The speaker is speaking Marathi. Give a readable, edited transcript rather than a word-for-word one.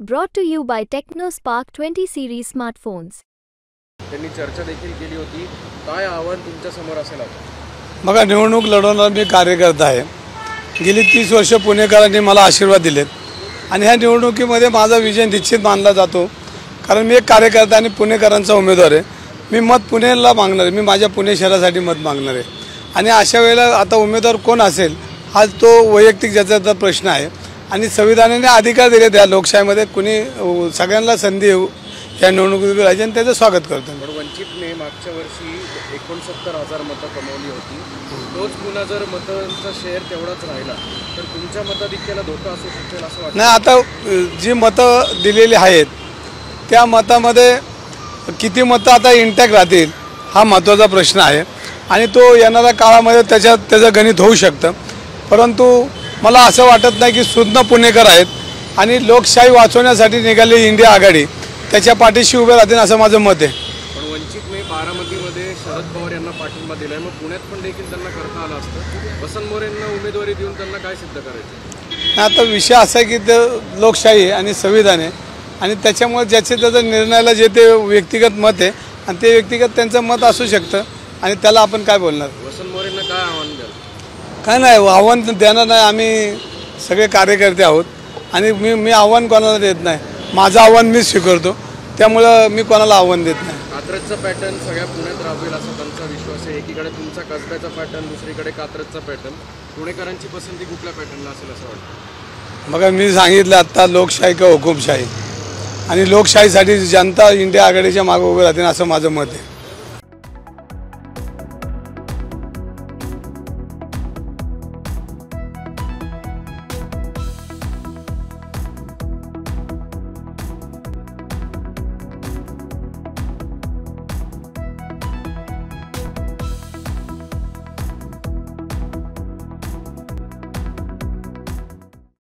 Brought to you by TechnoSpark 20 series smartphones. त्यांनी चर्चा देखील केली होती. काय आव्हान तुमच्या समोर असेल आता? बघा, निवडणूक लढवणारा मी कार्यकर्ता आहे. गेली 30 वर्ष पुणेकरांनी मला आशीर्वाद दिलेत आणि ह्या निवडणुकीमध्ये माझा विजय निश्चित मानला जातो. कारण मी एक कार्यकर्ता आणि पुणेकरांचा उमेदवार आहे. मी मत पुणेला मागणार आहे. मी माझ्या पुणे शहरासाठी मत मागणार आहे. आणि अशा वेळेला आता उमेदवार कोण असेल हा तो वैयक्तिक ज्याचा प्रश्न आहे. आणि संविधानाने अधिकार दिले त्या लोकशाहीमध्ये कुणी सगळ्यांना संधी या निवडणुकीत राहायची आणि त्याचं स्वागत करतो. वंचितने मागच्या वर्षी 69,000 मतं कमवली होती. तोच पुन्हा जर मतांचा शेअर तेवढाच राहिला तर तुमच्या मताधिक्याला धोका असू शकेल असं वाटतं? नाही, आता जी मतं दिलेली आहेत त्या मतामध्ये किती मतं आता इंटॅक्ट राहतील हा महत्त्वाचा प्रश्न आहे. आणि तो येणाऱ्या काळामध्ये त्याचं गणित होऊ शकतं. परंतु मला असं वाटत नाही की सुज्ञ पुणेकर आहेत आणि लोकशाही वाचवण्यासाठी निघालेली इंडिया आघाडी त्याच्या पाठीशी उभे राहतील असं माझं मत आहे. पण वंचितने बारामतीमध्ये शरद पवार यांना पाठिंबा दिलाय. मग पुण्यात पण देखील त्यांना करता आलं असतं. वसंत मोरेंना उमेदवारी देऊन त्यांना काय सिद्ध करायचं? आता विषय असा आहे की ते लोकशाही आणि संविधान आहे आणि त्याच्यामुळे त्याच्या निर्णयाला जे ते व्यक्तिगत मत आहे आणि ते व्यक्तिगत त्यांचं मत असू शकतं आणि त्याला आपण काय बोलणार? वसंत मोरेंना काय आव्हान द्याल? काय नाही, आव्हान देणार नाही. आम्ही सगळे कार्यकर्ते आहोत आणि मी आव्हान कोणाला देत नाही. माझं आव्हान मीच स्वीकारतो. त्यामुळं मी कोणाला आव्हान देत नाही. कात्रजचा पॅटर्न सगळ्या पुण्यात राबवेल असा त्यांचा विश्वास आहे. एकीकडे तुमचा कसब्याचा पॅटर्न, दुसरीकडे कात्रजचा पॅटर्न. पुणेकरांची पसंती कुठल्या पॅटर्नला असेल असं वाटतं? बघा, मी सांगितलं आत्ता लोकशाही का हुकुमशाही आणि लोकशाहीसाठी जनता इंडिया आघाडीच्या मागे उभे राहतील असं माझं मत आहे.